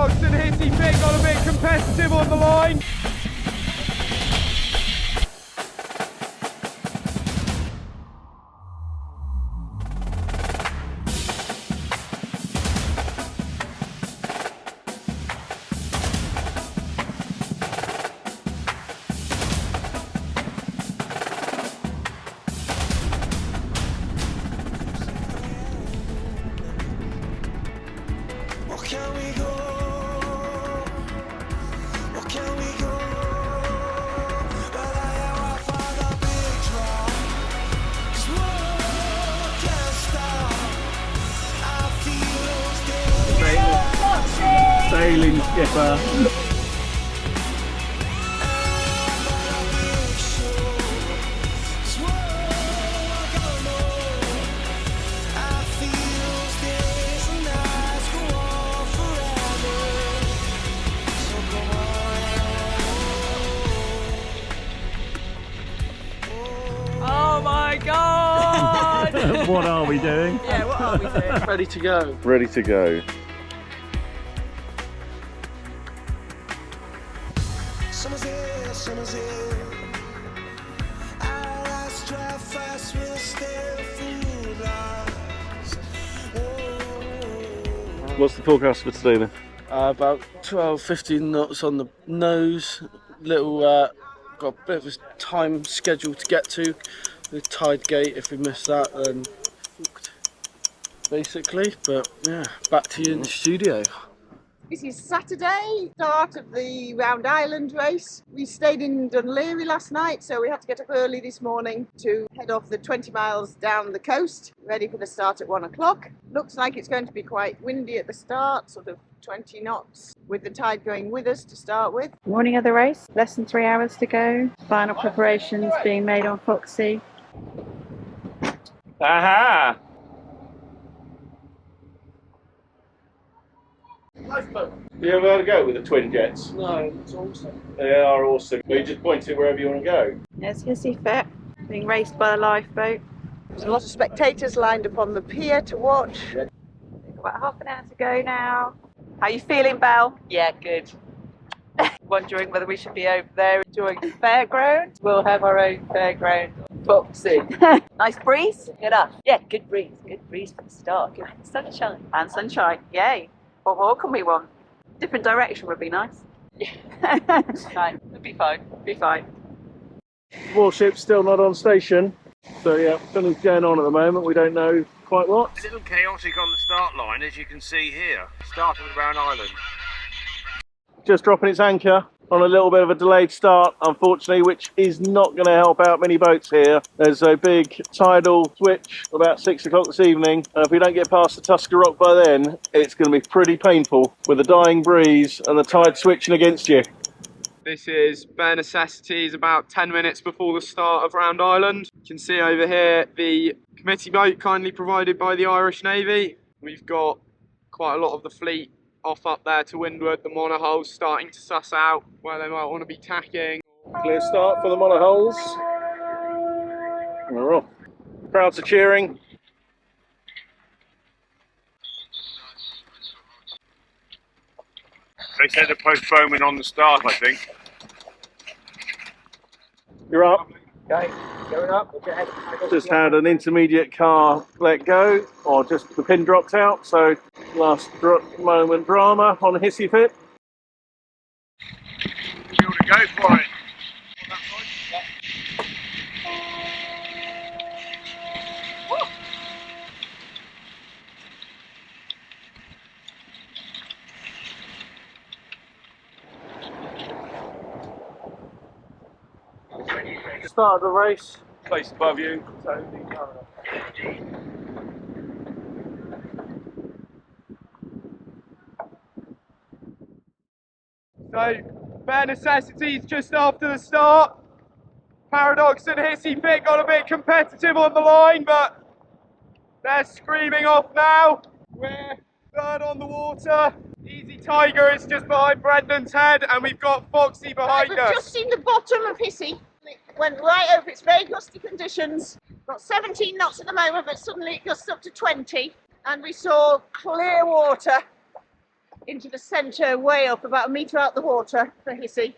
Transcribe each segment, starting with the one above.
Paradox and Hissy Fit got a bit competitive on the line. Sailing skipper. Oh my god! What are we doing? Yeah, what are we doing? Ready to go. Ready to go. Summer's here, summer's here. Our lights drive fast, we'll stay food lights. What's the forecast for today then? About 12-15 knots on the nose. Little, got a bit of a time schedule to get to. The tide gate, if we miss that, then fucked, basically. But yeah, back to you in the studio. This is Saturday, start of the Round Island race. We stayed in Dunleary last night, so we had to get up early this morning to head off the 20 miles down the coast, ready for the start at 1 o'clock. Looks like it's going to be quite windy at the start, sort of 20 knots, with the tide going with us to start with. Morning of the race, less than 3 hours to go. Final preparations being made on Foxy. Aha! Lifeboat. You ever had a go with the twin jets? No, it's awesome. They are awesome. But you just point it wherever you want to go. There's Hissy Fit being raced by the lifeboat. There's a lot of spectators lined up on the pier to watch. We've got about half an hour to go now. How you feeling, Belle? Yeah, good. Wondering whether we should be over there enjoying the fairground. We'll have our own fairground boxing. Nice breeze. Enough. Yeah, good breeze. Good breeze for the start. Good sunshine. And sunshine, yay. What more can we want? Different direction would be nice. Fine. It'll be fine. Be fine. Warship's still not on station. So yeah, nothing's going on at the moment. We don't know quite what. A little chaotic on the start line, as you can see here. Start of the Round Island. Just dropping its anchor on a little bit of a delayed start, unfortunately, which is not going to help out many boats here. There's a big tidal switch about 6 o'clock this evening, and if we don't get past the Tuskar Rock by then, it's going to be pretty painful with a dying breeze and the tide switching against you. This is bare necessities about 10 minutes before the start of Round Island. You can see over here the committee boat kindly provided by the Irish Navy. We've got quite a lot of the fleet off up there to windward. The monohulls starting to suss out where they might want to be tacking. Clear start for the monohulls. We're off. Crowds are cheering. They said they're postponing on the start, I think. You're up. Okay, going up. Okay. Just had an intermediate car let go, or just the pin dropped out, so last moment drama on Hissy Fit. You want to go for it? Start of the race. Place above you. So, bare necessities just after the start. Paradox and Hissy Fit got a bit competitive on the line, but they're screaming off now. We're third on the water. Easy Tiger is just behind Brendan's head, and we've got Foxy behind We've us. just seen the bottom of Hissy. It went right over. It's very gusty conditions. Got 17 knots at the moment, but suddenly it gusts up to 20, and we saw clear water into the centre, way up, about a metre out the water for Hissy.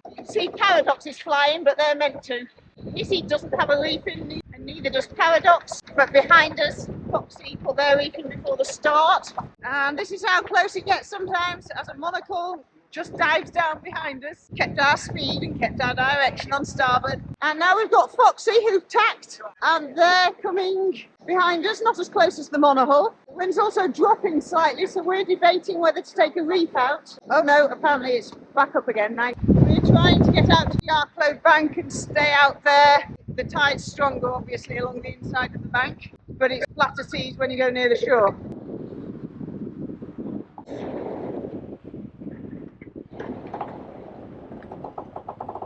You can see paradoxes flying, but they're meant to. Hissy doesn't have a reef in, and neither does paradox. But behind us, Foxy put their reef in before the start. And this is how close it gets sometimes, as a monocle just dives down behind us, kept our speed and kept our direction on starboard. And now we've got Foxy who've tacked, and they're coming behind us, not as close as the monohull. The wind's also dropping slightly, so we're debating whether to take a reef out. Oh no, apparently it's back up again now. We're trying to get out to the Arkload bank and stay out there. The tide's stronger, obviously, along the inside of the bank, but it's flatter seas when you go near the shore.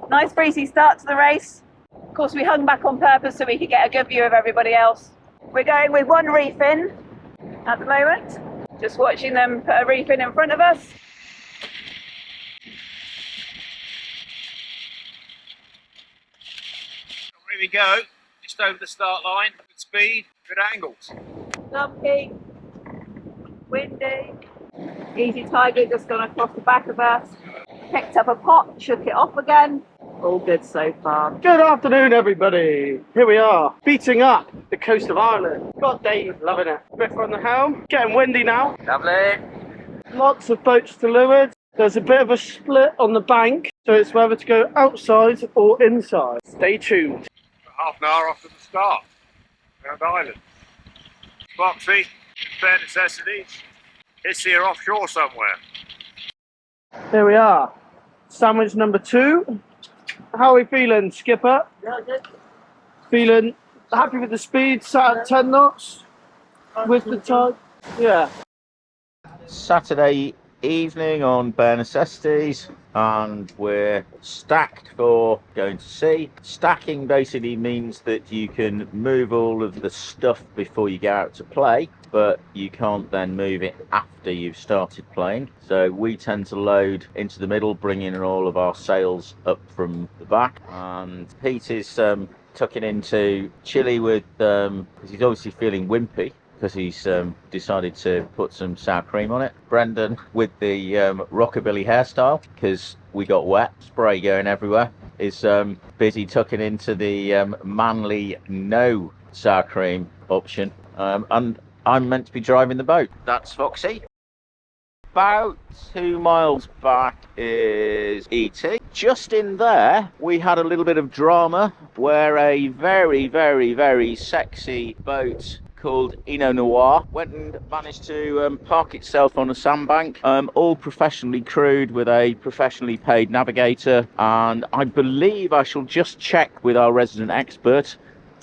Nice breezy start to the race. Of course, we hung back on purpose so we could get a good view of everybody else. We're going with one reef in at the moment. Just watching them put a reef in front of us. Here we go. Just over the start line. Good speed, good angles. Lumpy, windy. Easy Tiger just gone across the back of us. Picked up a pot, shook it off again. All good so far. Good afternoon, everybody. Here we are, beating up the coast of Ireland. Got Dave loving it. Griff on the helm. Getting windy now. Lovely. Lots of boats to leeward. There's a bit of a split on the bank, so it's whether to go outside or inside. Stay tuned. Half an hour after the start. Round Island. Foxy, bare necessities. It's here offshore somewhere. Here we are. Sandwich number 2. How are we feeling, Skipper? Yeah, good. Feeling happy with the speed, sat at 10 knots with the tide? Yeah. Saturday evening on bare necessities, and we're stacked for going to sea. Stacking basically means that you can move all of the stuff before you go out to play, but you can't then move it after you've started playing. So we tend to load into the middle, bringing in all of our sails up from the back. And Pete is tucking into Chile with, because he's obviously feeling wimpy, because he's decided to put some sour cream on it. Brendan with the rockabilly hairstyle, because we got wet, spray going everywhere, is busy tucking into the manly no sour cream option. And I'm meant to be driving the boat. That's Foxy. About 2 miles back is ET. Just in there, we had a little bit of drama where a very, very, very sexy boat called Ino Noir went and managed to park itself on a sandbank, all professionally crewed with a professionally paid navigator. And I believe I shall just check with our resident expert.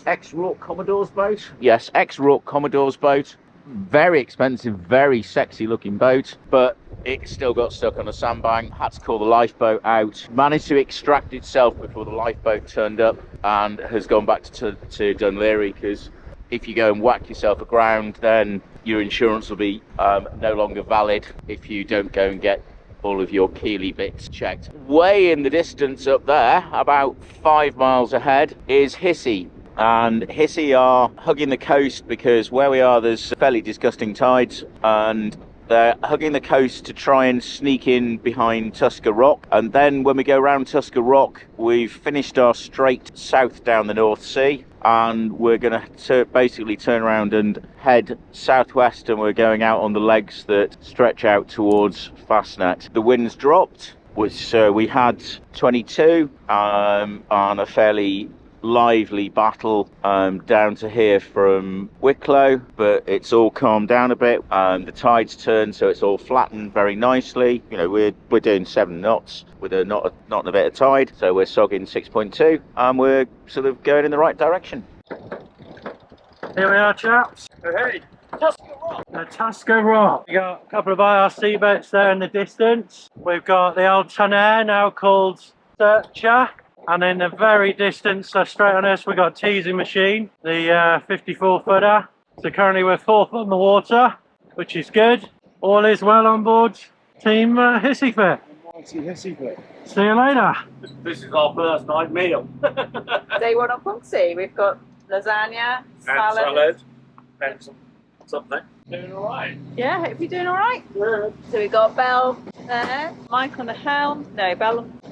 Ex-Rock Commodore's boat? Yes, ex-Rock Commodore's boat. Very expensive, very sexy looking boat, but it still got stuck on a sandbank. Had to call the lifeboat out. Managed to extract itself before the lifeboat turned up, and has gone back to Dunleary, because if you go and whack yourself aground, then your insurance will be no longer valid if you don't go and get all of your Keeley bits checked. Way in the distance up there, about 5 miles ahead, is Hissy. And Hissy are hugging the coast, because where we are there's fairly disgusting tides, and they're hugging the coast to try and sneak in behind Tuskar Rock. And then when we go around Tuskar Rock, we've finished our straight south down the North Sea, and we're going to basically turn around and head southwest, and we're going out on the legs that stretch out towards Fastnet. The wind's dropped, which we had 22 on a fairly lively battle down to here from Wicklow, but it's all calmed down a bit. The tide's turned, so it's all flattened very nicely. You know, we're doing 7 knots with a knot and a bit of tide, so we're sogging 6.2, and we're sort of going in the right direction. Here we are, chaps. Hey, The Tuskar Rock. We got a couple of IRC boats there in the distance. We've got the old Tonnerre, now called Searcher. And in the very distance, straight on us, we've got Teasing Machine, the 54-footer. So currently we're 4th on the water, which is good. All is well on board Team Hissyfit. See you later. This is our first night meal. Day 1 on Foxy, we've got lasagna, salad, and some something. Doing alright. Yeah, hope you're doing all right. Yeah. So we've got Belle there, Mike on the helm. No, Belle, the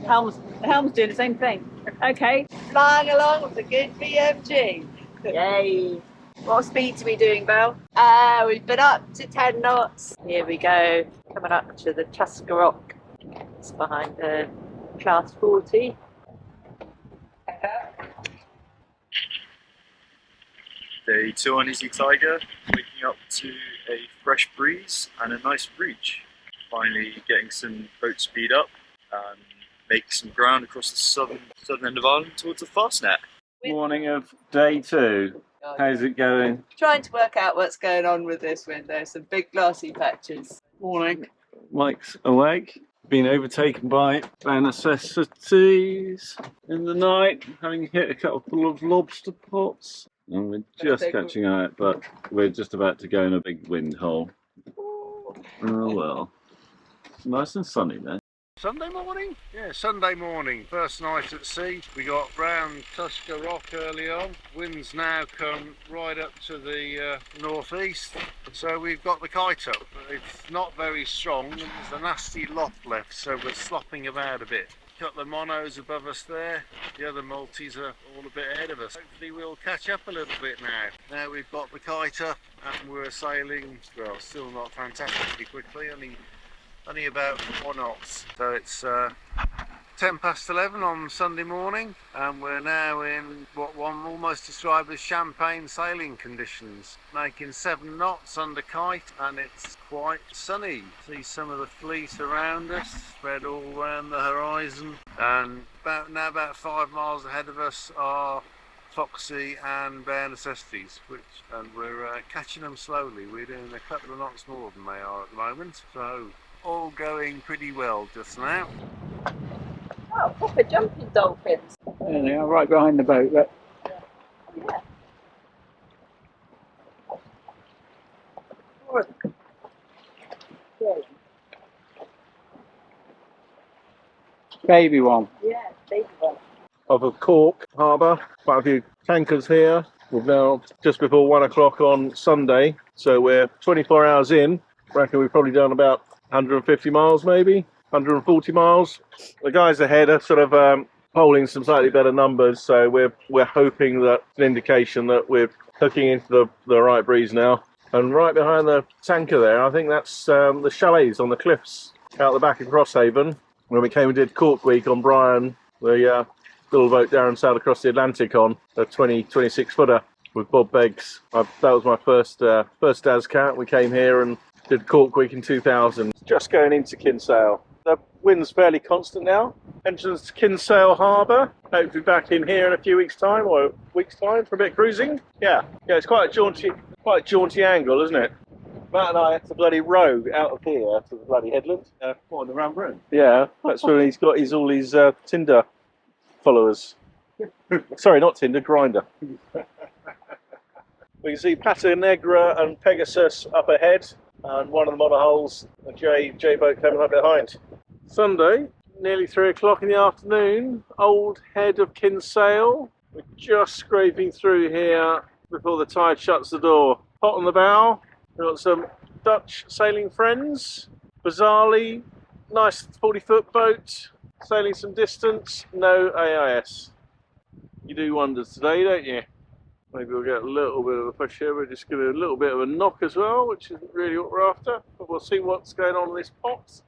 helm's doing the same thing. Okay, flying along with a good BMG. Yay. What speed are we doing, Belle? We've been up to 10 knots. Here we go, coming up to the Tuskar. It's behind the class 40. Day 2 on Easy Tiger, waking up to a fresh breeze and a nice reach. Finally getting some boat speed up and making some ground across the southern end of Ireland towards the Fastnet. Morning of day 2. How's it going? Trying to work out what's going on with this wind. There's some big glassy patches. Morning. Mike's awake. Been overtaken by necessities in the night, having hit a couple of lobster pots. And we're just catching out, but we're just about to go in a big wind hole. Oh well. It's nice and sunny there. Sunday morning? Yeah, Sunday morning. First night at sea. We got round Tuskar Rock early on. Winds now come right up to the northeast. So we've got the kite up. It's not very strong and there's a nasty loft left, so we're slopping about a bit. Couple of monos above us there. The other multis are all a bit ahead of us. Hopefully we'll catch up a little bit now. Now we've got the kite up and we're sailing, well, still not fantastically quickly, only about 4 knots. So it's 10 past 11 on Sunday morning and we're now in what one almost describe as champagne sailing conditions, making 7 knots under kite, and it's quite sunny. See some of the fleet around us spread all around the horizon, and about 5 miles ahead of us are Foxy and Bare Necessities, and we're catching them slowly. We're doing a couple of knots more than they are at the moment, so all going pretty well just now. Oh, proper jumping dolphins. There they are, right behind the boat. Look. Yeah. Baby one. Yeah, baby one. Of a Cork harbour, quite a few tankers here. We're now just before 1 o'clock on Sunday, so we're 24 hours in. I reckon we've probably done about 150 miles maybe, 140 miles. The guys ahead are sort of polling some slightly better numbers, so we're hoping that it's an indication that we're hooking into the right breeze now. And right behind the tanker there, I think that's the chalets on the cliffs out the back of Crosshaven. When we came and did Cork Week on Brian, the little boat Darren sailed across the Atlantic on, a 26 footer with Bob Beggs. That was my first Dazcat. We came here and did Cork Week in 2000. Just going into Kinsale. The wind's fairly constant now. Entrance to Kinsale Harbour. Hope to be back in here in a few weeks' time, or a week's time for a bit of cruising. Yeah, it's quite a jaunty angle, isn't it? Matt and I had to bloody row out of here to the bloody headland. What, the round room? Yeah, that's when he's got all his Tinder followers. Sorry, not Tinder, Grindr. We can see Pata Negra and Pegasus up ahead, and one of the monohulls, a J boat coming up behind. Sunday, nearly 3 o'clock in the afternoon, old head of Kinsale. We're just scraping through here before the tide shuts the door. Hot on the bow, we've got some Dutch sailing friends. Bizarrely, nice 40-foot boat, sailing some distance, no AIS. You do wonders today, don't you? Maybe we'll get a little bit of a push here. We're just going to do a little bit of a knock as well, which isn't really what we're after. But we'll see what's going on in this pot.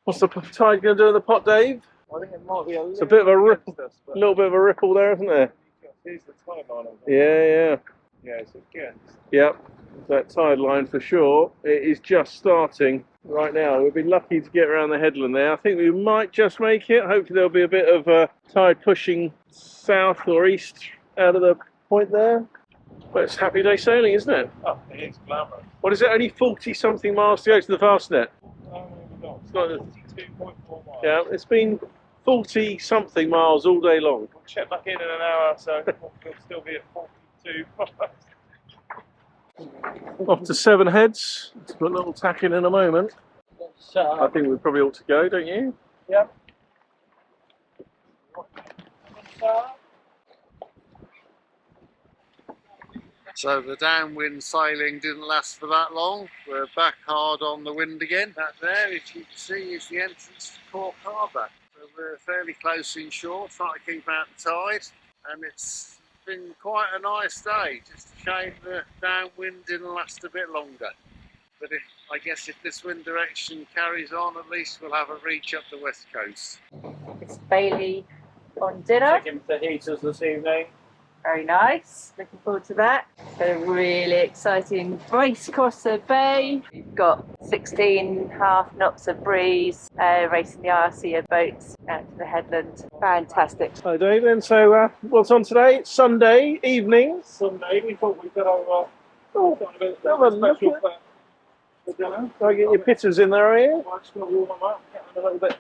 What's the tide going to do in the pot, Dave? I think it might be It's a bit of a ripple, little bit of a ripple there, isn't there? Here's the tide line. Yeah. Yeah, it's against. Yep, that tide line for sure. It is just starting right now. We've been lucky to get around the headland there. I think we might just make it. Hopefully there'll be a bit of tide pushing south or east out of the point there. But it's happy day sailing, isn't it? Oh, it is glamorous. What is it, only 40-something miles to go to the Fastnet? It's not 52.4 miles. Yeah, it's been 40-something miles all day long. We'll check back in an hour, so we'll still be at 42 miles. Off to Seven Heads. Let's put a little tack in a moment. I think we probably ought to go, don't you? Yep. So the downwind sailing didn't last for that long. We're back hard on the wind again. That there, if you can see, is the entrance to Cork Harbour. So we're fairly close inshore, trying to keep out the tide, and it's been quite a nice day. Just a shame the downwind didn't last a bit longer. But I guess if this wind direction carries on, at least we'll have a reach up the west coast. It's Bailey on dinner. Checking for the heaters this evening. Very nice. Looking forward to that. Got a really exciting race across the bay. We've got 16.5 knots of breeze, racing the IRC boats out to the headland. Fantastic. Hi Dave, then. So what's on today? It's Sunday evening. Sunday, we thought we'd go Have a look at I get your pitters in there, are you? a little bit.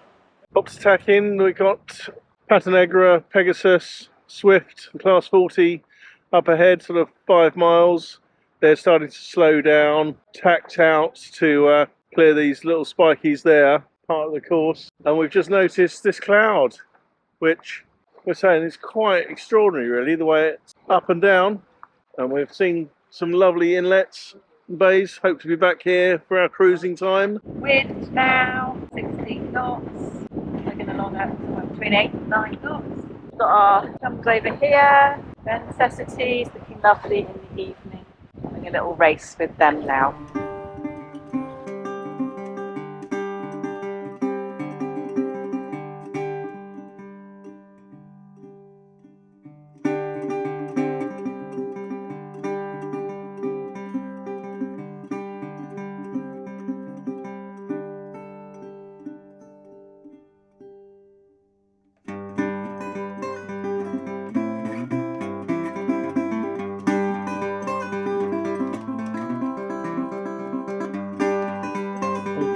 Up to tack in, we've got Pata Negra, Pegasus, Swift, Class 40 up ahead, sort of 5 miles. They're starting to slow down, tacked out to clear these little spikies there, part of the course. And we've just noticed this cloud, which we're saying is quite extraordinary really, the way it's up and down. And we've seen some lovely inlets and bays. Hope to be back here for our cruising time. Wind now, 16 knots. Plugging along at between 8 and 9 knots. Got our chums over here. Their necessities, looking lovely in the evening. Having a little race with them now.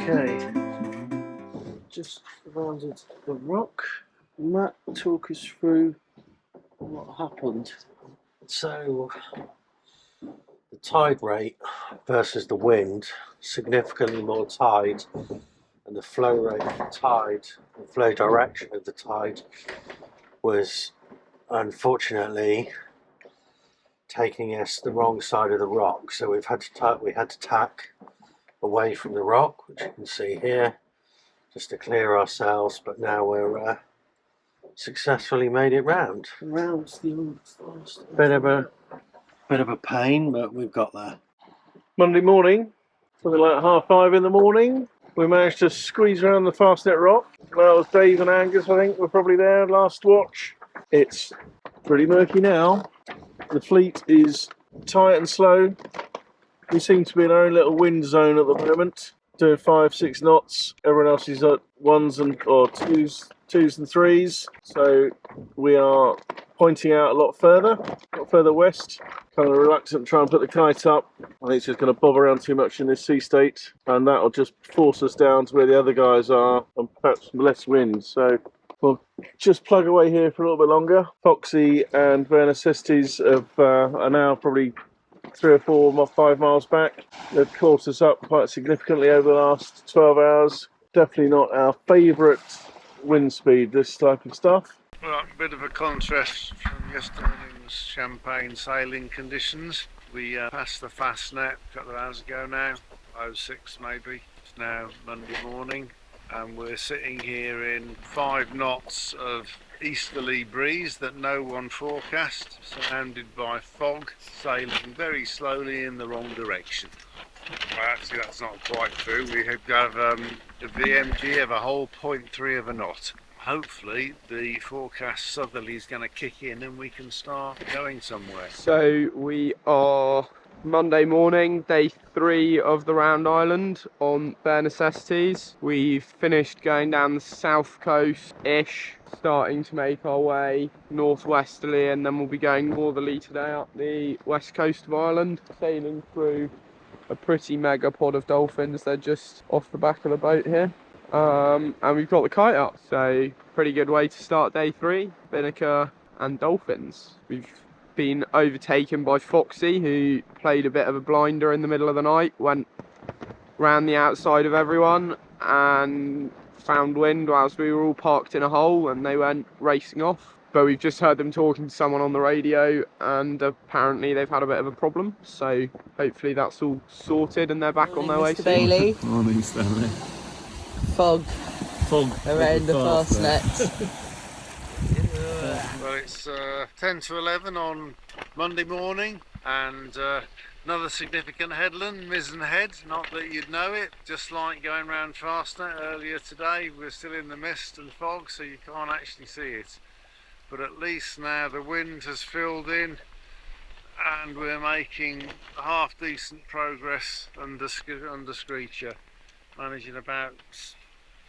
Okay, just rounded the rock. Matt, talk us through what happened. So, the tide rate versus the wind, significantly more tide, and the flow rate of the tide, the flow direction of the tide was unfortunately taking us the wrong side of the rock. So we had to tack away from the rock, which you can see here, just to clear ourselves. But now we're successfully made it round. Round's the old fast. Bit of a pain, but we've got there. Monday morning, something like 5:30 in the morning, we managed to squeeze around the Fastnet rock. Well, it was Dave and Angus, I think, were probably there last watch. It's pretty murky now. The fleet is tight and slow. We seem to be in our own little wind zone at the moment, doing 5-6 knots. Everyone else is at 1s or 2s and 3s. So we are pointing out a lot further west. Kind of reluctant to try and put the kite up. I think it's just going to bob around too much in this sea state, and that'll just force us down to where the other guys are, and perhaps less wind. So we'll just plug away here for a little bit longer. Foxy and their necessities are now probably 3 or 4 or 5 miles back. They've caught us up quite significantly over the last 12 hours. Definitely not our favourite wind speed, this type of stuff. Well, a bit of a contrast from yesterday's champagne sailing conditions. We passed the Fastnet a couple of hours ago now, 06 maybe. It's now Monday morning, and we're sitting here in 5 knots of easterly breeze that no one forecast, surrounded by fog, sailing very slowly in the wrong direction. Well, actually that's not quite true. We have a VMG of a whole 0.3 of a knot. Hopefully the forecast southerly is going to kick in and we can start going somewhere. So we are Monday morning, day 3 of the Round Island on bare necessities. We've finished going down the south coast-ish, starting to make our way northwesterly, and then we'll be going northerly today up the west coast of Ireland, sailing through a pretty mega pod of dolphins. They're just off the back of the boat here. And we've got the kite up, so pretty good way to start day 3, Binnaker and dolphins. We've been overtaken by Foxy, who played a bit of a blinder in the middle of the night, went round the outside of everyone and found wind whilst we were all parked in a hole, and they went racing off. but we've just heard them talking to someone on the radio, and apparently they've had a bit of a problem. So hopefully that's all sorted and they're back on their way Mr. soon. Bailey. Morning, Stanley. Fog Fog around the Fastnet. Well, it's 10 to 11 on Monday morning, and another significant headland, Mizzen Head. Not that you'd know it, just like going round Fastnet earlier today. We're still in the mist and fog, so you can't actually see it. But at least now the wind has filled in, and we're making half decent progress under Screecher, managing about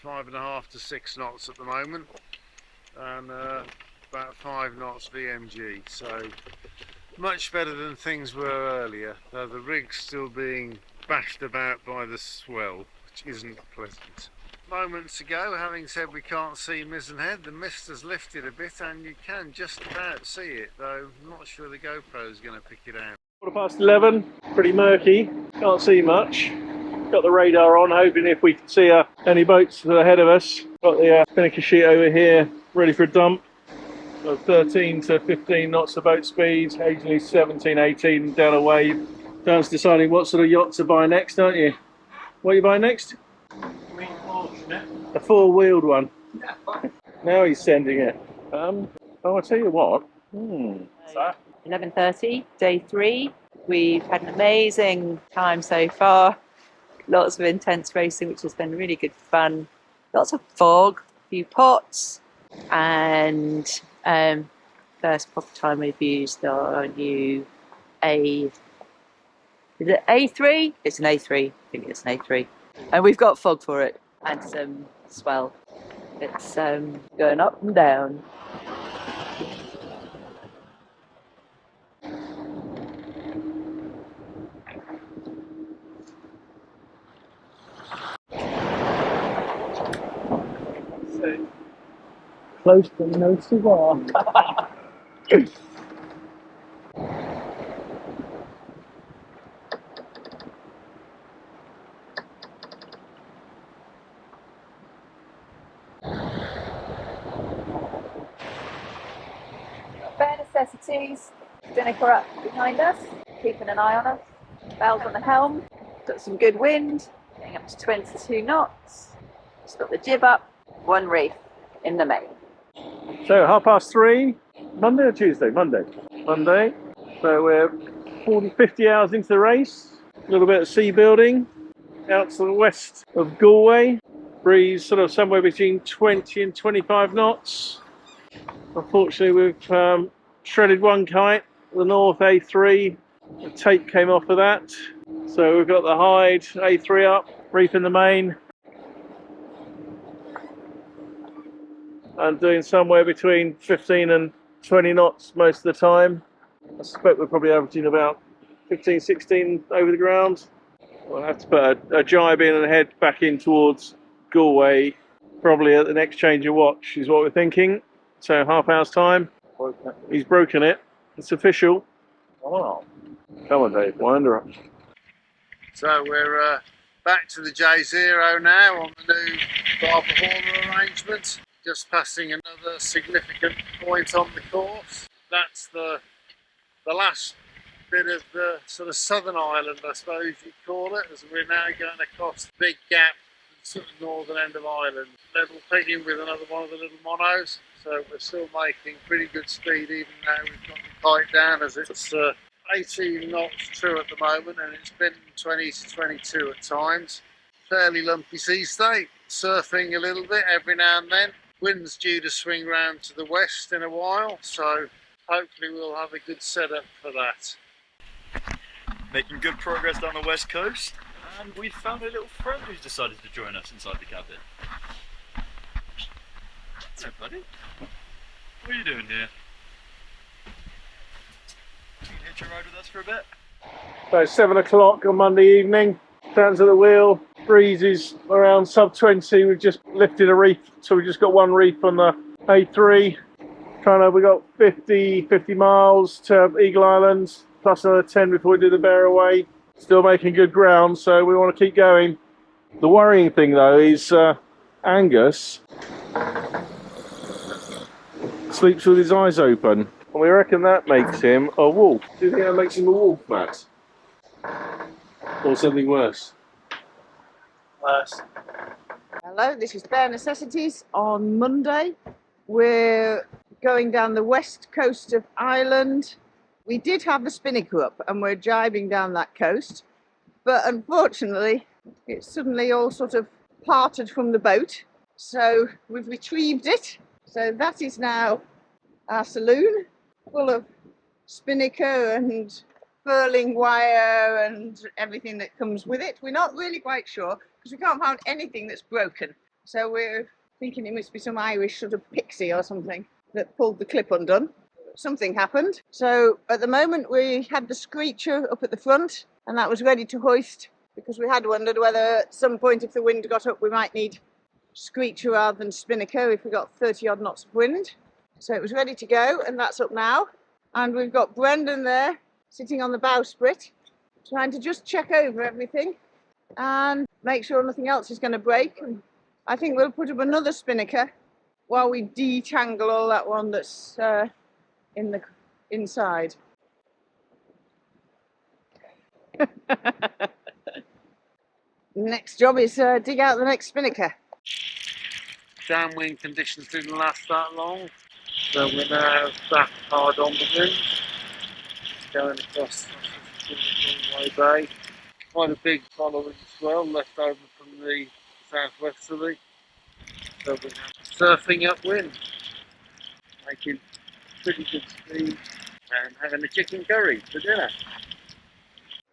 5.5 to 6 knots at the moment, and about 5 knots VMG, so much better than things were earlier, though the rig's still being bashed about by the swell, which isn't pleasant. Moments ago, having said we can't see Mizzen Head, the mist has lifted a bit and you can just about see it, though I'm not sure the GoPro is going to pick it out. 11, pretty murky, can't see much. Got the radar on, hoping if we can see any boats that are ahead of us. Got the spinnaker sheet over here, ready for a dump. So 13 to 15 knots of boat speed, occasionally 17, 18 down a wave. Dan's deciding what sort of yacht to buy next, aren't you? What are you buying next? A four-wheeled one. Now he's sending it. Oh, I'll tell you what. 11:30, day 3. We've had an amazing time so far. Lots of intense racing, which has been really good fun. Lots of fog, a few pots, and first proper time we've used our new is it A3? It's an A3. I think it's an A3. And we've got fog for it and some swell. It's going up and down. Close but no cigar. Bare necessities. Spinnaker up behind us, keeping an eye on us. Bells on the helm. Got some good wind, getting up to 22 knots. Just got the jib up, one reef in the main. So 3:30, Monday or Tuesday? Monday. Monday. So we're 50 hours into the race. A little bit of sea building out to the west of Galway. Breeze sort of somewhere between 20 and 25 knots. Unfortunately, we've shredded one kite, the North A3. The tape came off of that. So we've got the hide A3 up, reef in the main. And doing somewhere between 15 and 20 knots most of the time. I suspect we're probably averaging about 15, 16 over the ground. We'll have to put a jibe in and head back in towards Galway, probably at the next change of watch is what we're thinking. So half hour's time. He's broken it. It's official. Oh. Come on, Dave, wind her up. So we're back to the J0 now on the new barber hauler arrangement. Just passing another significant point on the course. That's the last bit of the sort of southern island, I suppose you'd call it, as we're now going across the big gap, the sort of northern end of Ireland. Level pegging with another one of the little monos, so we're still making pretty good speed even now we've got the kite down, as it's 18 knots true at the moment, and it's been 20 to 22 at times. Fairly lumpy sea state, surfing a little bit every now and then. Wind's due to swing round to the west in a while, so hopefully we'll have a good setup for that. Making good progress down the west coast, and we found a little friend who's decided to join us inside the cabin. Hello, buddy. What are you doing here? You can hitch a ride with us for a bit? So it's 7 o'clock on Monday evening. Dan's at the wheel. Breeze is around sub 20. We've just lifted a reef, so we've just got one reef on the A3. We got 50 miles to Eagle Island, plus another 10 before we do the bear away. Still making good ground, so we want to keep going. The worrying thing though is Angus sleeps with his eyes open. And we reckon that makes him a wolf. Do you think that makes him a wolf, Matt? Or something worse? Worse. Hello, this is Bare Necessities on Monday. We're going down the west coast of Ireland. We did have the spinnaker up and we're jibing down that coast, but unfortunately it suddenly all sort of parted from the boat, so we've retrieved it. So that is now our saloon, full of spinnaker and furling wire and everything that comes with it. We're not really quite sure because we can't find anything that's broken, so we're thinking it must be some Irish sort of pixie or something that pulled the clip undone. Something happened. So at the moment we had the screecher up at the front and that was ready to hoist, because we had wondered whether at some point if the wind got up we might need screecher rather than spinnaker if we got 30 odd knots of wind. So it was ready to go and that's up now. And we've got Brendan there sitting on the bowsprit trying to just check over everything and make sure nothing else is going to break. And I think we'll put up another spinnaker while we detangle all that one that's in the inside. Next job is dig out the next spinnaker. Downwind conditions didn't last that long, so we're now back hard on the wind, going across Long Bay. Quite a big following swell left over from the southwesterly, so we're now surfing upwind, making pretty good speed and having a chicken curry for dinner.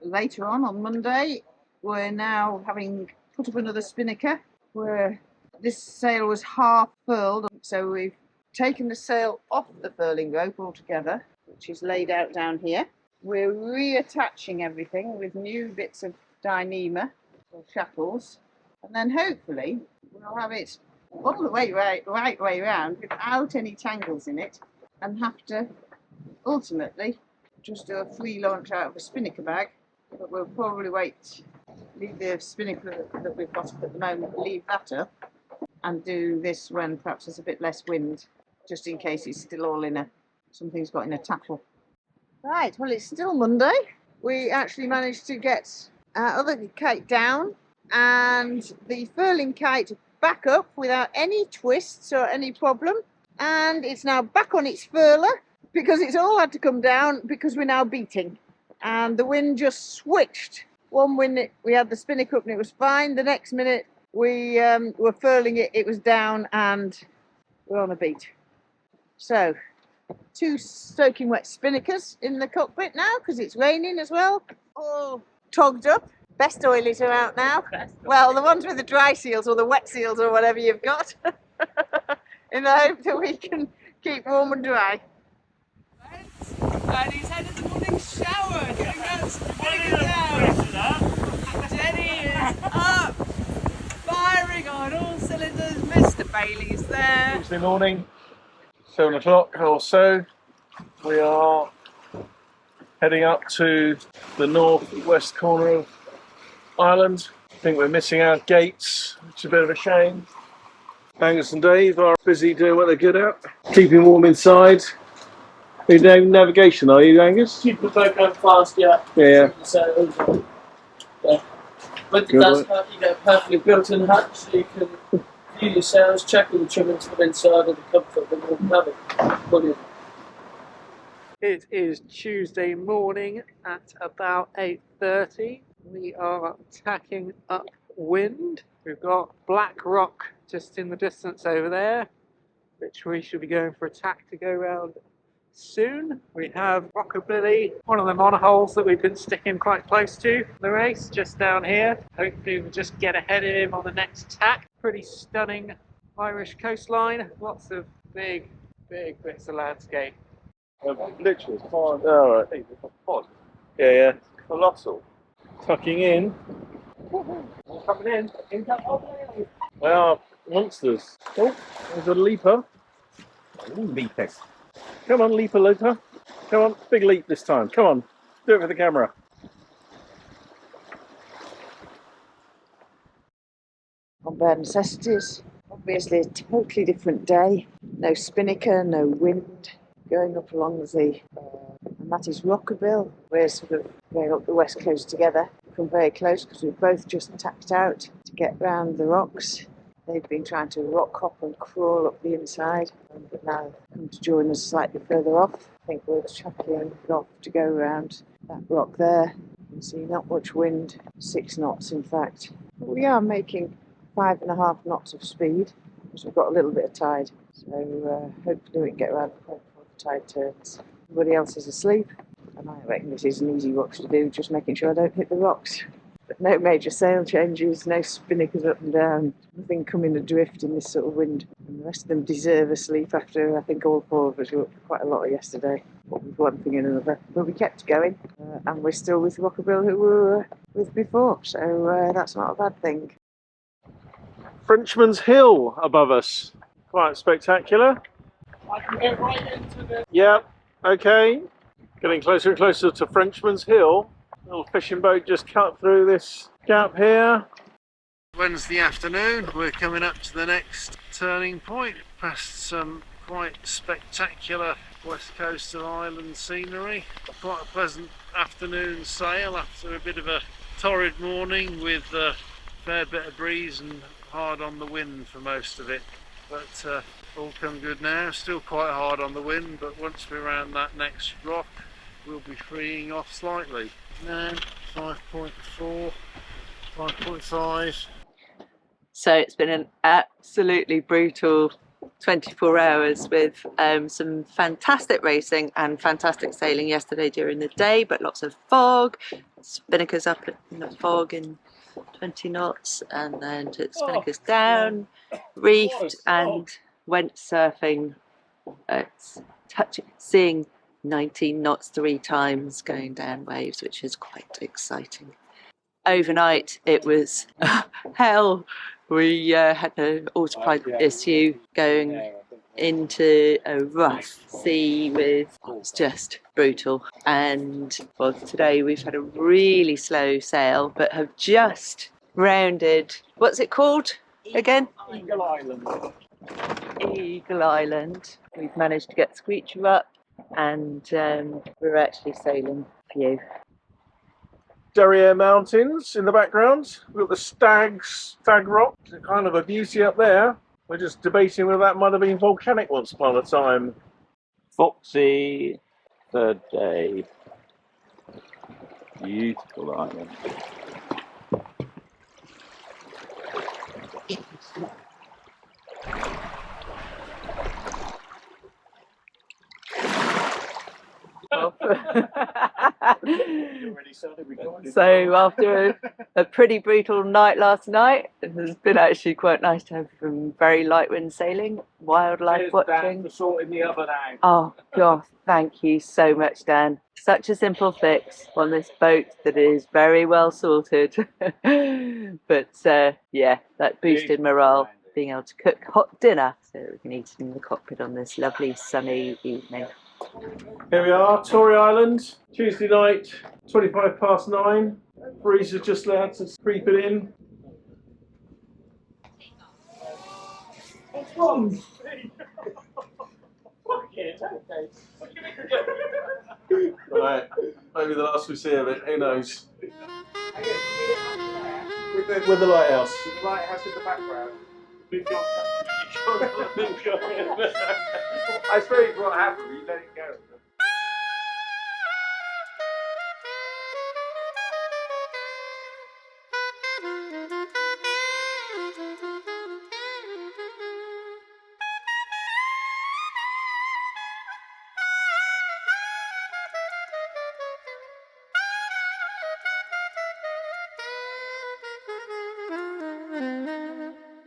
Later on Monday, we're now having put up another spinnaker where this sail was half furled, so we've taken the sail off the furling rope altogether, which is laid out down here. We're reattaching everything with new bits of Dyneema or shackles, and then hopefully we'll have it all the way right way around without any tangles in it, and have to ultimately just do a free launch out of a spinnaker bag. But we'll probably leave the spinnaker that we've got up at the moment, leave that up and do this when perhaps there's a bit less wind, just in case it's still all something's got in a tackle. Right, well it's still Monday. We actually managed to get our other kite down and the furling kite back up without any twists or any problem, and it's now back on its furler because it's all had to come down because we're now beating and the wind just switched. One minute we had the spinnaker up and it was fine, the next minute we were furling it, it was down and we're on a beat. So 2 soaking wet spinnakers in the cockpit now because it's raining as well, all togged up. Best oilies are out now. Well, the ones with the dry seals or the wet seals or whatever you've got, in the hope that we can keep warm and dry. And he's had his morning shower, getting that spinnaker down. Jenny is up, firing on all cylinders. Mr. Bailey's there. Tuesday morning, 7 o'clock or so. We are heading up to the northwest corner of Ireland. I think we're missing our gates, which is a bit of a shame. Angus and Dave are busy doing what they're good at, keeping warm inside. You're doing navigation, are you, Angus? Keep the boat going fast, yeah. Yeah. So, yeah. With the Good Dazcat, you get a perfectly built-in hatch so you can view your sails, check all the trimmings from inside and the comfort of the warm cabin. Brilliant. It is Tuesday morning at about 8:30. We are tacking upwind. We've got Black Rock just in the distance over there, which we should be going for a tack to go round soon. We have Rockabilly, one of the monoholes that we've been sticking quite close to the race, just down here. Hopefully we'll just get ahead of him on the next tack. Pretty stunning Irish coastline, lots of big bits of landscape. Literally, fine. Oh, right. Pod. Yeah. Colossal. Tucking in. Coming in. They are monsters. Oh, there's a leaper. Leaper. Come on, leaper. Come on, big leap this time. Come on, do it for the camera. On Bare Necessities, obviously a totally different day. no spinnaker, no wind going up along the, and that is Rockall. We're sort of going up the west coast together, come very close because we've both just tacked out to get round the rocks. They've been trying to rock hop and crawl up the inside, but now they've come to join us slightly further off. I think we're chucking off to go around that rock there. You can see not much wind, 6 knots in fact. But we are making 5.5 knots of speed because we've got a little bit of tide. So hopefully we can get around the point before the tide turns. Everybody else is asleep, and I reckon this is an easy watch to do, just making sure I don't hit the rocks. But no major sail changes, no spinnakers up and down, nothing coming adrift in this sort of wind. And the rest of them deserve a sleep after, I think all 4 of us were up for quite a lot yesterday, what with one thing and another. But we kept going, and we're still with Rockall, who we were with before, so that's not a bad thing. Frenchman's Hill above us, quite spectacular. I can get right into the... Yeah, okay. Getting closer and closer to Frenchman's Hill. Little fishing boat just cut through this gap here. Wednesday afternoon, we're coming up to the next turning point, past some quite spectacular west coast of Ireland scenery. Quite a pleasant afternoon sail after a bit of a torrid morning with a fair bit of breeze and hard on the wind for most of it. But all come good now, still quite hard on the wind, but once we're around that next rock we'll be freeing off slightly. Now 5.4, 5.5. So it's been an absolutely brutal 24 hours with some fantastic racing and fantastic sailing yesterday during the day, but lots of fog, spinnakers up in the fog in 20 knots, and then took spinnakers down, reefed and went surfing, seeing 19 knots 3 times going down waves, which is quite exciting. Overnight it was hell. We had an autopilot issue going into a rough sea with, it was just brutal. And well, today we've had a really slow sail, but have just rounded, what's it called again? Eagle Island. Eagle Island. We've managed to get Screecher up, and we're actually sailing for you. Derriere Mountains in the background. We've got the Stag Rock, kind of a beauty up there. We're just debating whether that might have been volcanic once upon a time. Foxy, 3rd day. Beautiful island. So after a pretty brutal night last night, it has been actually quite nice to have some very light wind sailing, wildlife watching. Oh God, thank you so much, Dan. Such a simple fix on this boat that is very well sorted. But yeah, that boosted morale, being able to cook hot dinner so that we can eat in the cockpit on this lovely sunny evening. Here we are, Tory Island, Tuesday night, 9:25. Breeze has just allowed to creep it in. What's wrong? Right, maybe the last we see of it, who knows? With the lighthouse. The lighthouse in the background. I suppose what happened, you let it go.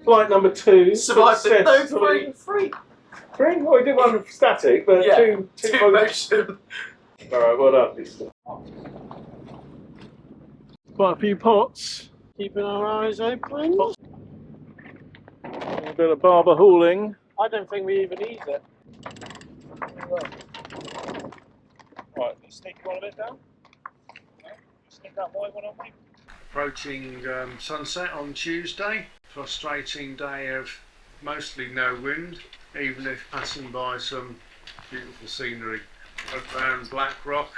Flight number 2. Survived it. No, 3. 3? Well, we did one static, but yeah, two motion. Alright, well done. Quite a few pots. Keeping our eyes open. Pots. A bit of barber hauling. I don't think we even need it. Right, let's sneak one a bit down. Sneak that white one on me. Approaching sunset on Tuesday. Frustrating day of mostly no wind, even if passing by some beautiful scenery. Went round Black Rock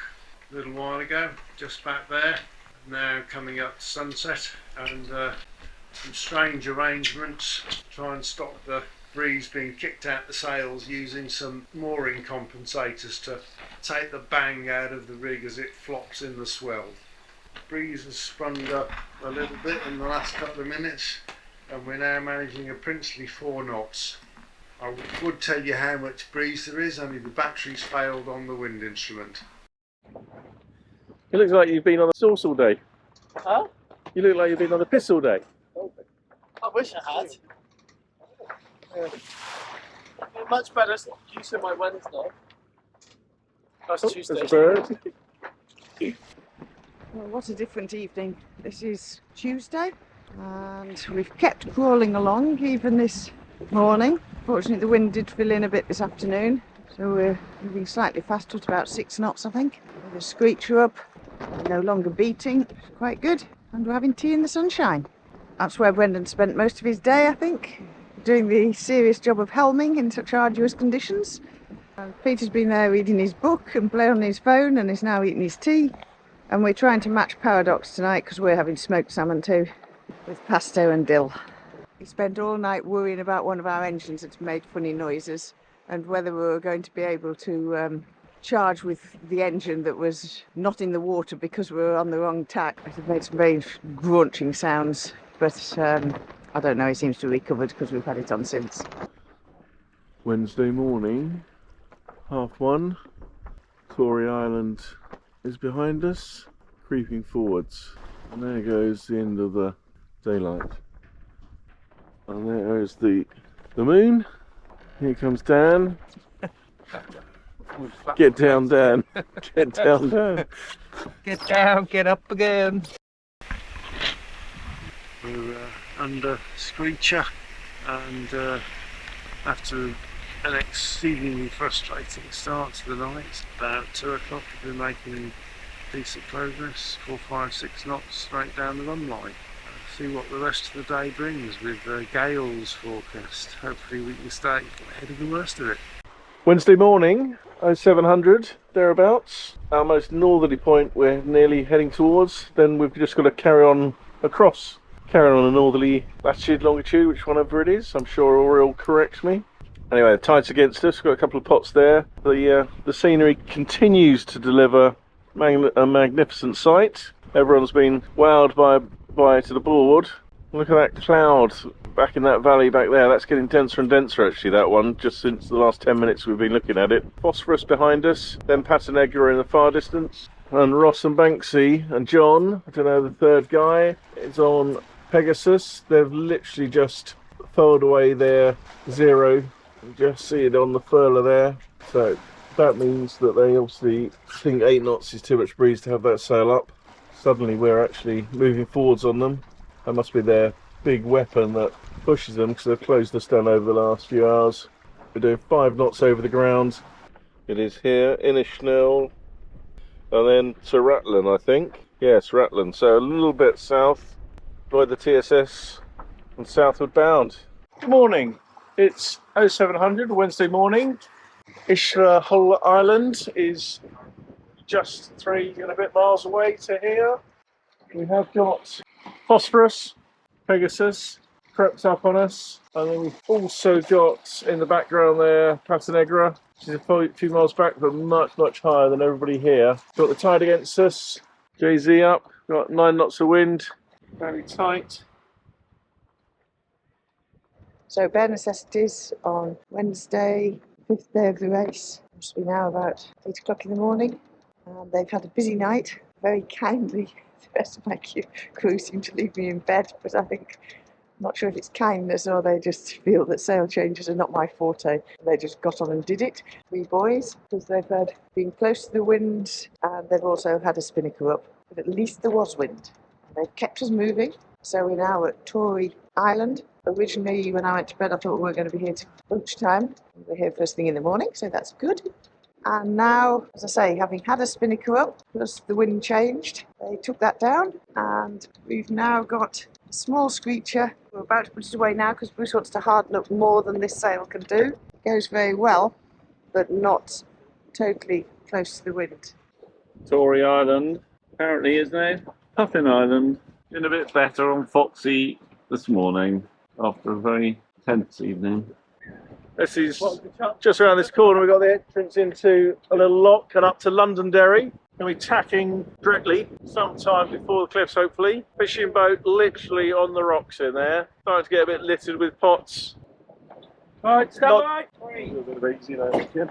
a little while ago, just back there. Now coming up to sunset, and some strange arrangements to try and stop the breeze being kicked out the sails using some mooring compensators to take the bang out of the rig as it flops in the swell. The breeze has sprung up a little bit in the last couple of minutes, and we're now managing a princely 4 knots. I would tell you how much breeze there is, only the batteries failed on the wind instrument. It looks like you've been on the sauce all day. Huh? You look like you've been on the piss all day. I wish I had. Much better use of my Wednesday. That's Tuesday. There's a bird. Well, what a different evening. This is Tuesday and we've kept crawling along even this morning. Fortunately the wind did fill in a bit this afternoon, so we're moving slightly faster at about 6 knots I think. The screecher up, no longer beating, it's quite good, and we're having tea in the sunshine. That's where Brendan spent most of his day I think, doing the serious job of helming in such arduous conditions. Peter's been there reading his book and playing on his phone and is now eating his tea. And we're trying to match Paradox tonight because we're having smoked salmon too, with pesto and dill. We spent all night worrying about one of our engines that's made funny noises and whether we were going to be able to charge with the engine that was not in the water because we were on the wrong tack. It made some very grunting sounds, but I don't know, it seems to have recovered because we've had it on since. Wednesday morning, 1:30. Tory Island is behind us, creeping forwards. And there goes the end of the daylight. And there is the moon. Here comes Dan. Get down, Dan. Get down, Dan. Get down, get up again. We're under Screecher, and after an exceedingly frustrating start to the night, about 2 o'clock we've been making decent progress, 4, 5, 6 knots straight down the run line. See what the rest of the day brings with gales forecast. Hopefully we can stay ahead of the worst of it. Wednesday morning, 0700 thereabouts. Our most northerly point we're nearly heading towards. Then we've just got to carry on across. Carry on a northerly latitude, longitude, which whatever it is. I'm sure Aurel corrects me. Anyway, the tide's against us. We've got a couple of pots there. The scenery continues to deliver a magnificent sight. Everyone's been wowed by to the board. Look at that cloud back in that valley back there. That's getting denser and denser actually, that one, just since the last 10 minutes we've been looking at it. Phosphorus behind us, then Patanegua in the far distance, and Ross and Banksy and John, I don't know, the third guy, is on Pegasus. They've literally just furled away their 0. You just see it on the furler there. So that means that they obviously think 8 knots is too much breeze to have that sail up. Suddenly we're actually moving forwards on them. That must be their big weapon that pushes them, because they've closed us down over the last few hours. We're doing 5 knots over the ground. It is here, Inishnell, and then to Rathlin, I think. Yes, Rathlin. So a little bit south by the TSS and southward bound. Good morning. It's 0700 Wednesday morning. Hull Island is just 3 and a bit miles away to here. We have got Phosphorus, Pegasus, crept up on us, and then we've also got in the background there Patanegua, which is a few miles back but much higher than everybody here. Got the tide against us, JZ up, got 9 knots of wind, very tight. So bare necessities on Wednesday, 5th day of the race. It must be now about 8 o'clock in the morning. They've had a busy night, very kindly. The rest of my crew seem to leave me in bed, but I think, I'm not sure if it's kindness or they just feel that sail changes are not my forte. They just got on and did it. 3 boys, because they've been close to the wind, and they've also had a spinnaker up. But at least there was wind. They've kept us moving. So we're now at Tory Island. Originally, when I went to bed, I thought we were going to be here till lunchtime. We're here first thing in the morning, so that's good. And now, as I say, having had a spinnaker up, plus the wind changed, they took that down, and we've now got a small screecher. We're about to put it away now because Bruce wants to harden up more than this sail can do. It goes very well, but not totally close to the wind. Tory Island apparently is now Puffin Island. Been a bit better on Foxy this morning after a very tense evening. This is just around this corner. We've got the entrance into a little lock and up to Londonderry. Going to be tacking directly sometime before the cliffs, hopefully. Fishing boat literally on the rocks in there. Starting to get a bit littered with pots. All right, stand by. A little bit of easy there. Yeah.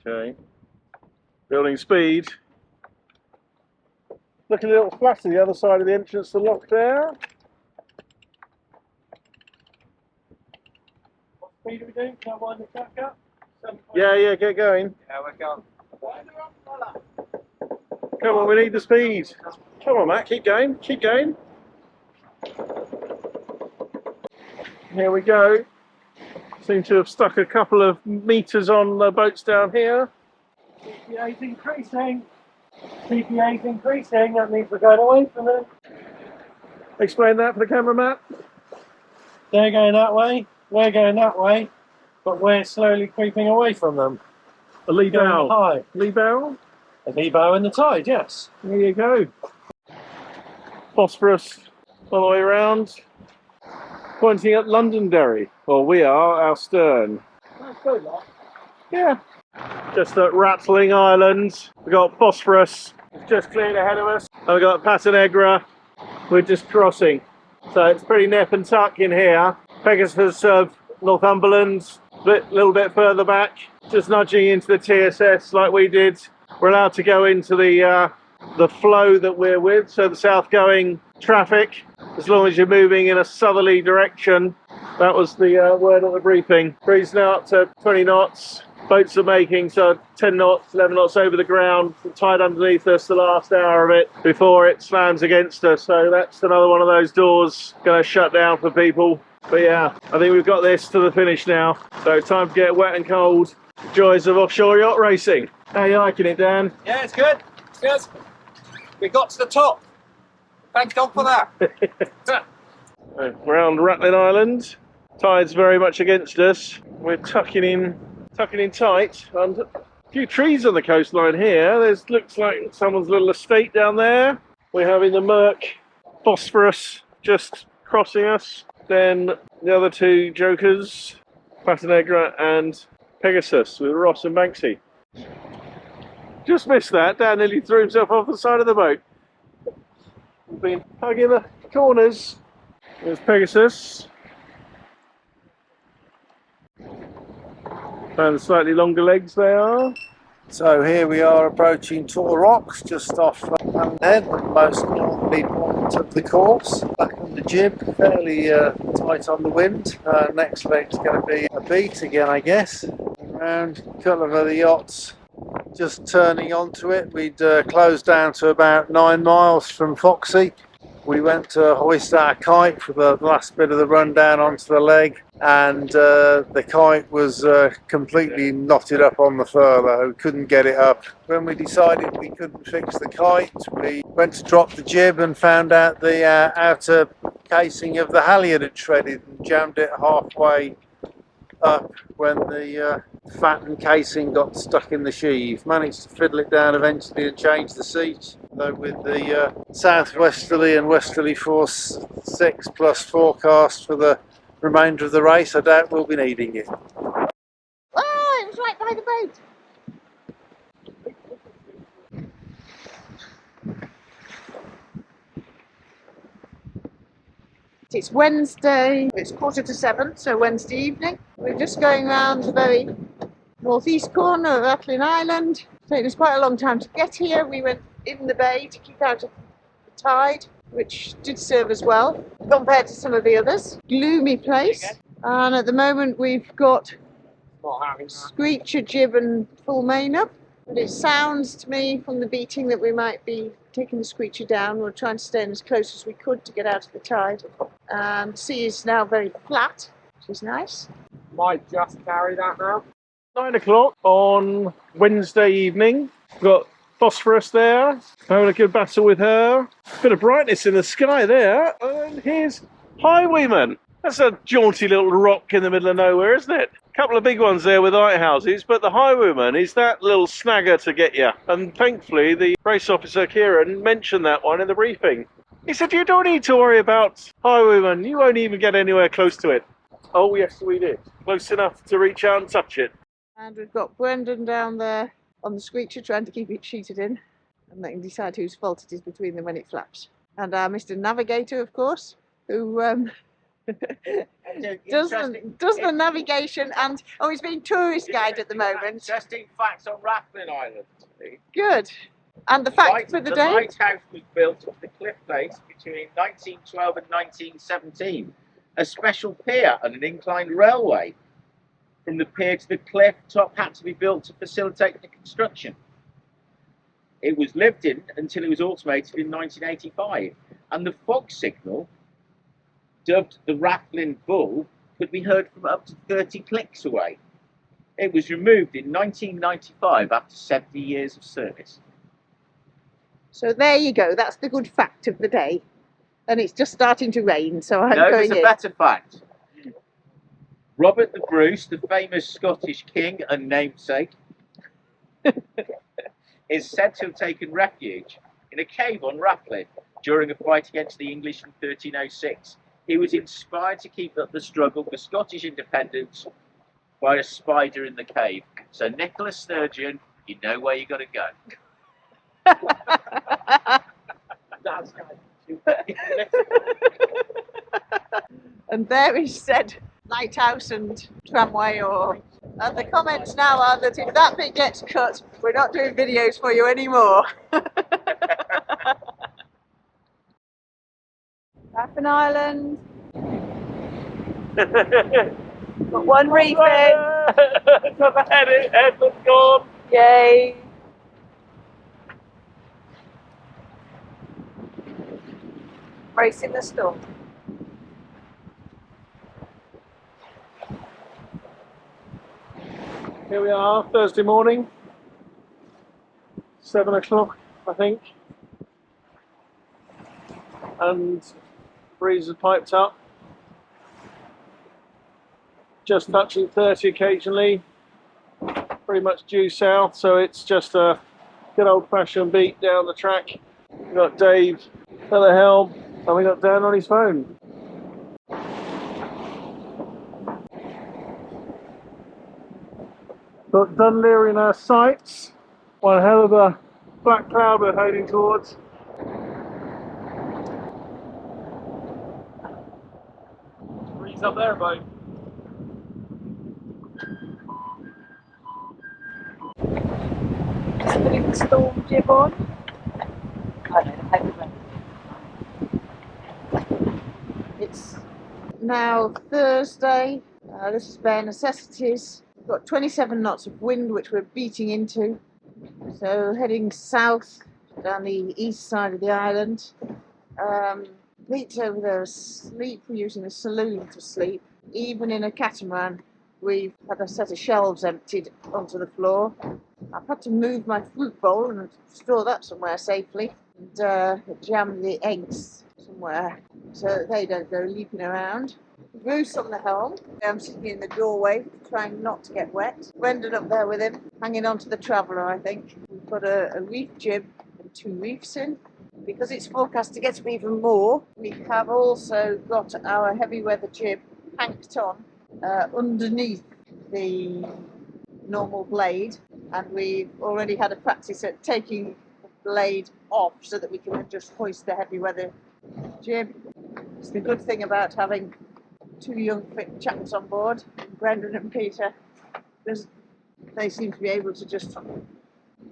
Okay. Building speed. Looking a little flat to the other side of the entrance to the lock there. What speed are we doing? Can I wind the track up? Yeah, get going. Yeah, we're gone. Come on, we need the speed. Come on, Matt, keep going, keep going. Here we go. Seem to have stuck a couple of meters on the boats down here. CPA's increasing. CPA's increasing. That means we're going away from them. Explain that for the camera, Matt. They're going that way. We're going that way. But we're slowly creeping away from them. A lee bow. High. Lee bow? A lee bow in the tide, yes. There you go. Phosphorus all the way around. Pointing at Londonderry. Well, we are, our stern. Let's go, lot. Yeah. Just at Rattling Island. We've got Phosphorus. It's just cleared ahead of us. And we've got Paternegra. We're just crossing. So it's pretty nip and tuck in here. Pegasus of Northumberland. A little bit further back. Just nudging into the TSS like we did. We're allowed to go into the flow that we're with. So the south going traffic. As long as you're moving in a southerly direction. That was the word on the briefing. Breeze now up to 20 knots. Boats are making so 10 knots, 11 knots over the ground. The tide underneath us the last hour of it before it slams against us. So that's another one of those doors going to shut down for people. But yeah, I think we've got this to the finish now. So time to get wet and cold. Joys of offshore yacht racing. How are you liking it, Dan? Yeah, it's good. It's good. We got to the top. Thank God for that. Around Rattling Island. Tide's very much against us. We're tucking in tight. And a few trees on the coastline here. There's looks like someone's little estate down there. We're having the Merc Phosphorus just crossing us. Then the other two jokers, Paternegra and Pegasus with Ross and Banksy. Just missed that. Dan nearly threw himself off the side of the boat. We've been hugging the corners. There's Pegasus. And slightly longer legs they are. So here we are approaching Tor Rocks, just off Fastnet, the most northerly point of the course. Back on the jib, fairly tight on the wind. Next leg's going to be a beat again, I guess. Around a couple of other yachts just turning onto it. We'd closed down to about 9 miles from Foxy. We went to hoist our kite for the last bit of the run down onto the leg, and the kite was completely knotted up on the furlough. We couldn't get it up. When we decided we couldn't fix the kite, we went to drop the jib and found out the outer casing of the halyard had shredded and jammed it halfway up when the fattened casing got stuck in the sheave. Managed to fiddle it down eventually and change the seat, though with the southwesterly and westerly force 6 plus forecast for the remainder of the race, I doubt we'll be needing it. Oh, it was right by the boat. It's Wednesday, it's 6:45, so Wednesday evening. We're just going around the very northeast corner of Rattling Island. So it was quite a long time to get here. We went in the bay to keep out of the tide. which did serve us well compared to some of the others. Gloomy place, and at the moment we've got screecher jib and full main up, but it sounds to me from the beating that we might be taking the screecher down. We're trying to stay in as close as we could to get out of the tide. And sea is now very flat, which is nice. Might just carry that now. 9 o'clock on Wednesday evening. We've got Phosphorus there, having a good battle with her. Bit of brightness in the sky there. And here's Highwayman. That's a jaunty little rock in the middle of nowhere, isn't it? A couple of big ones there with lighthouses, but the Highwayman is that little snagger to get you. And thankfully, the race officer, Kieran, mentioned that one in the briefing. He said, you don't need to worry about Highwayman. You won't even get anywhere close to it. Oh, yes, we did. Close enough to reach out and touch it. And we've got Brendan down there on the screecher trying to keep it sheeted in, and they can decide whose fault it is between them when it flaps. And our Mr. Navigator, of course, who does the navigation, and he's being tourist guide at the moment. Interesting facts on Rathlin Island. Good. And the fact for the day? The lighthouse was built off the cliff face between 1912 and 1917. A special pier and an inclined railway from the pier to the cliff top had to be built to facilitate the construction. It was lived in until it was automated in 1985, and the fog signal, dubbed the Rathlin Bull, could be heard from up to 30 clicks away. It was removed in 1995 after 70 years of service. So there you go, that's the good fact of the day. And it's just starting to rain, so I'm No, going there's a better fact. Robert the Bruce, the famous Scottish king and namesake, is said to have taken refuge in a cave on Rathlin during a fight against the English in 1306. He was inspired to keep up the struggle for Scottish independence by a spider in the cave. So Nicholas Sturgeon, you know where you got to go. That's kind of And there is said lighthouse and tramway, and the comments now are that if that bit gets cut, we're not doing videos for you anymore. Rathlin Island. Got one reef in. Headland's gone. Yay. Racing the storm. Here we are, Thursday morning, 7 o'clock, I think. And the breeze has piped up. Just touching 30 occasionally. Pretty much due south, so it's just a good old-fashioned beat down the track. We've got Dave at the helm, and we got Dan on his phone. Got Dunleary in our sights. One hell of a black cloud we're heading towards. breeze up there, boat. Just putting the storm jib on. I know the paper. It's now Thursday. This is bare necessities. We've got 27 knots of wind which we're beating into. So heading south down the east side of the island. Pete's over there asleep. We're using a saloon to sleep. Even in a catamaran, we've had a set of shelves emptied onto the floor. I've had to move my fruit bowl and store that somewhere safely, and jam the eggs somewhere so they don't go leaping around. Bruce on the helm. I'm sitting in the doorway trying not to get wet. Brendan up there with him, hanging on to the Traveller, I think. We've got a reef jib and 2 reefs in. Because it's forecast to get even more, we have also got our heavy weather jib hanked on underneath the normal blade, and we've already had a practice at taking the blade off so that we can just hoist the heavy weather jib. It's the good thing about having 2 young fit chaps on board, Brendan and Peter. They seem to be able to just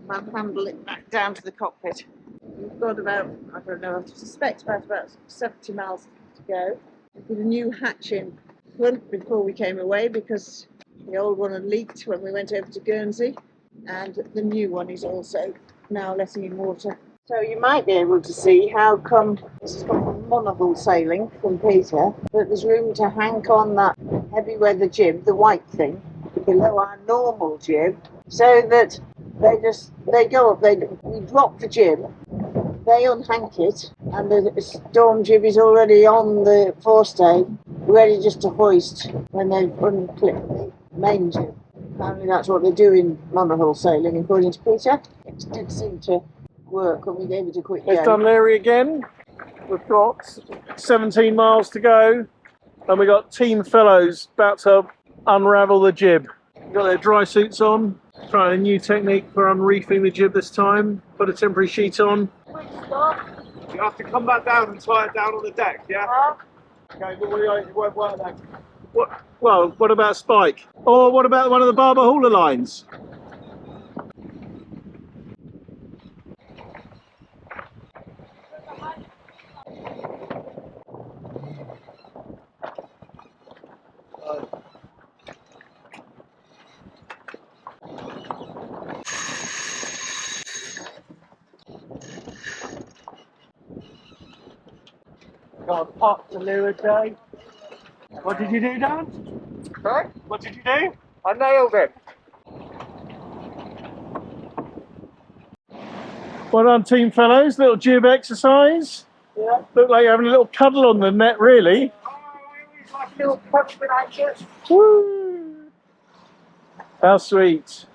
manhandle it back down to the cockpit. We've got about, I don't know, I suspect about 70 miles to go. We put a new hatch in front before we came away because the old one had leaked when we went over to Guernsey, and the new one is also now letting in water. So you might be able to see how come this has come from monohull sailing from Peter, but there's room to hank on that heavy weather jib, the white thing, below our normal jib, so that they go up, we drop the jib, they unhank it, and the storm jib is already on the forestay, ready just to hoist when they unclip the main jib. Apparently that's what they do in monohull sailing, according to Peter. It did seem to work when we gave it a quick go. It's Dunleary again. We've got 17 miles to go, and we got team fellows about to unravel the jib. Got their dry suits on, trying a new technique for unreefing the jib this time. Put a temporary sheet on. You have to come back down and tie it down on the deck, yeah? Okay, but it won't work then. What about Spike? Or what about one of the barber hauler lines? Got popped a lure day. What did you do, Dan? Sorry? What did you do? I nailed it. Well done, team fellows. Little jib exercise. Yeah. Look like you're having a little cuddle on the net, really. Like a little punch with anchors. Woo! How sweet.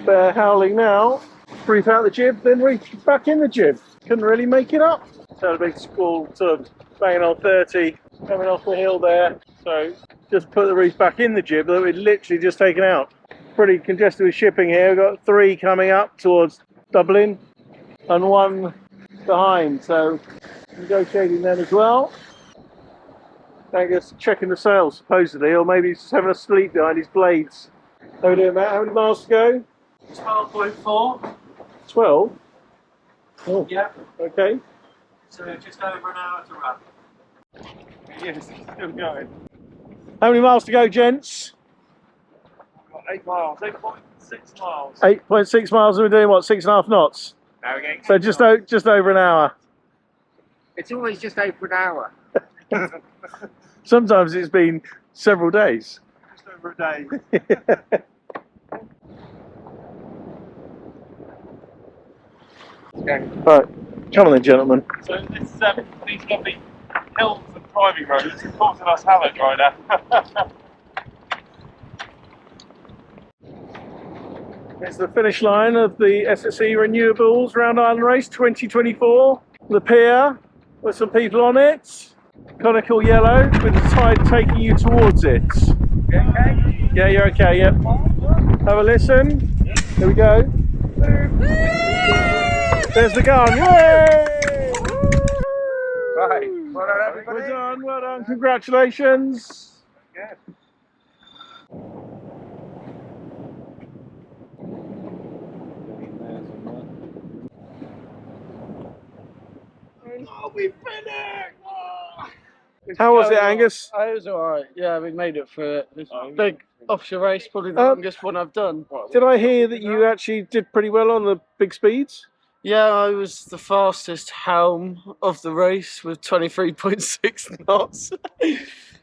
They're howling now. Reef out the jib, then reef back in the jib. Couldn't really make it up. So a big squall, sort of banging on 30, coming off the hill there. So just put the reef back in the jib that we'd literally just taken out. Pretty congested with shipping here. We've got 3 coming up towards Dublin and 1 behind. So negotiating them as well. I guess checking the sails supposedly, or maybe he's just having a sleep behind his blades. How are we doing, Matt? How many miles to go? 12.4. 12? Oh, yeah. Okay. So just over an hour to run. Yes, it's still going. How many miles to go, gents? Got 8 miles, 8.6 miles. 8.6 miles, and we're doing what, 6.5 knots? Now we're getting So just over an hour. It's always just over an hour. Sometimes it's been several days. Just over a day. Okay. Right, come on then, gentlemen. So this, these lovely hills and driving roads are causing us havoc right now. It's the finish line of the SSE Renewables Round Island Race 2024. The pier with some people on it. Conical yellow with the tide taking you towards it. You okay? Yeah, you're okay, yep. Have a listen. Here we go. There's the gun. Yay! Right. Well done, everybody. Well done, well done. Congratulations. Good. Oh, we finished! Oh. How was it, Angus? It was alright, yeah, we made it through it. It's a big offshore race, probably the longest one I've done. Did I hear that you actually did pretty well on the big speeds? Yeah, I was the fastest helm of the race with 23.6 knots.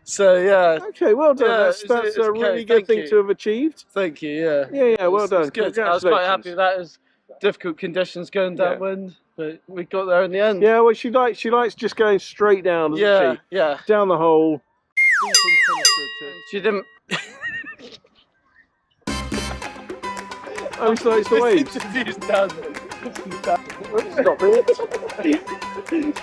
So yeah. Okay, well done. Yeah, that's it's a really good thing to have achieved. Thank you, yeah. Yeah, well done. It's good. I was quite happy with that. It was difficult conditions going downwind, but we got there in the end. Yeah, well, she likes just going straight down, doesn't she? Yeah. Down the hole. She didn't. Oh, so it's the waves. Interview's done. Stop it.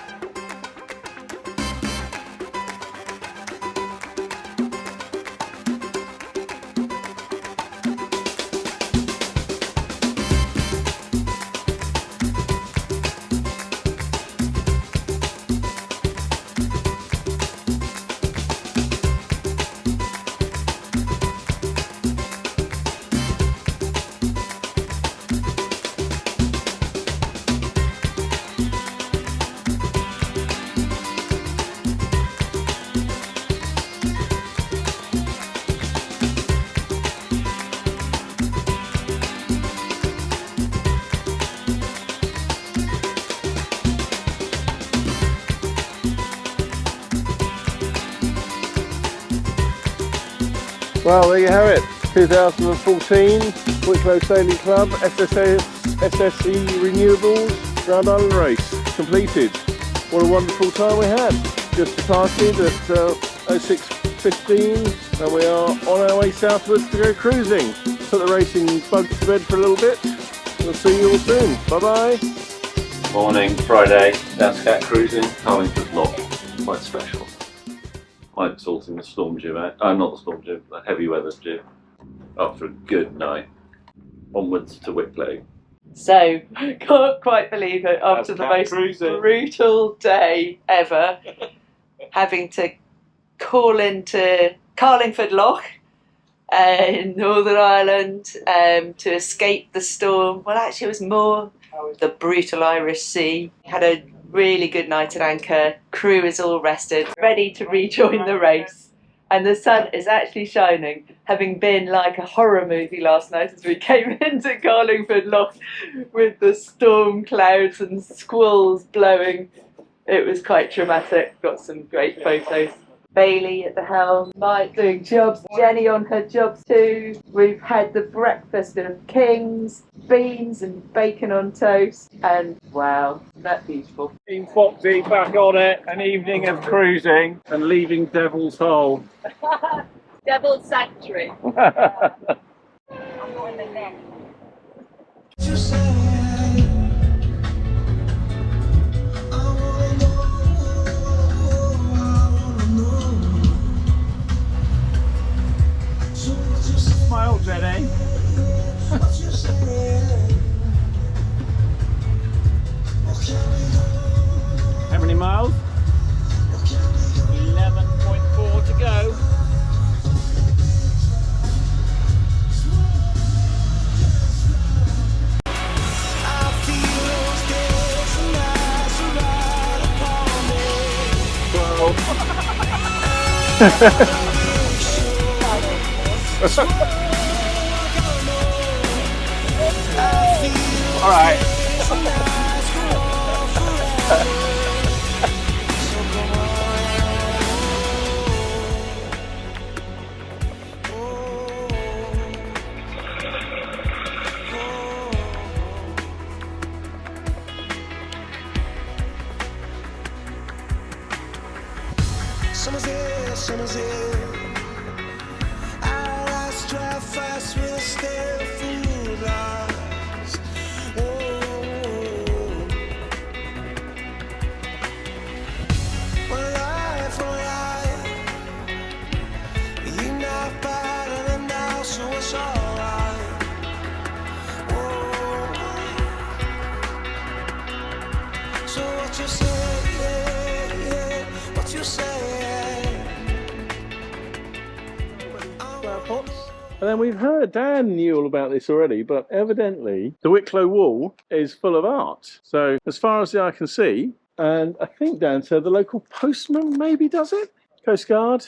Well, there you have it. 2014 Wicklow Sailing Club SSE Renewables Round Island race completed. What a wonderful time we had. Just departed at 06:15 and we are on our way southwards to go cruising. Put the racing bugs to bed for a little bit. We'll see you all soon. Bye bye. Morning, Friday, Dazcat cruising, Carlingford Lock, quite special. Quite sorting the storm jib out, not the storm jib, the heavy weather jib, after a good night. Onwards to Wicklow. So, can't quite believe it, after the most brutal day ever, having to call into Carlingford Loch in Northern Ireland to escape the storm. Well, actually it was more the brutal Irish Sea. Had a really good night at anchor, crew is all rested, ready to rejoin the race. And the sun is actually shining, having been like a horror movie last night as we came into Carlingford Loch with the storm clouds and squalls blowing. It was quite dramatic, got some great photos. Bailey at the helm, Mike doing jobs, Jenny on her jobs too. We've had the breakfast of kings, beans and bacon on toast, and wow, that's beautiful. Team Foxy back on it, an evening of cruising and leaving Devil's Hole. Devil's Sanctuary. Smile, Jenny. How many miles? 11.4 to go. All right. Summer's here. Our eyes drive fast with a stare of food lights. One life. You're not better than now, so it's alright. So what you say? What you say? And then we've heard, Dan knew all about this already, but evidently the Wicklow Wall is full of art. So as far as the eye can see, and I think Dan said the local postman maybe does it? Coast Guard,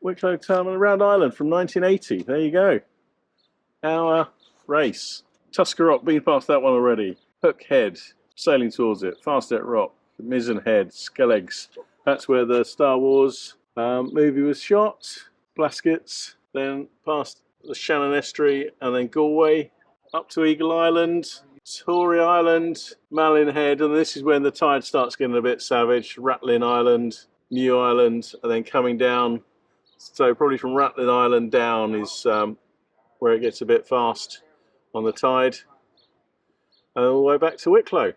Wicklow Terminal, Round Island from 1980. There you go. Our race. Tuskar Rock, been past that one already. Hook Head, sailing towards it. Fastnet Rock, Mizzen Head, Skellegs. That's where the Star Wars movie was shot. Blaskets. Then past the Shannon Estuary and then Galway, up to Eagle Island, Tory Island, Malin Head, and this is when the tide starts getting a bit savage. Ratlin Island, New Island, and then coming down. So probably from Ratlin Island down is where it gets a bit fast on the tide. And all the way back to Wicklow.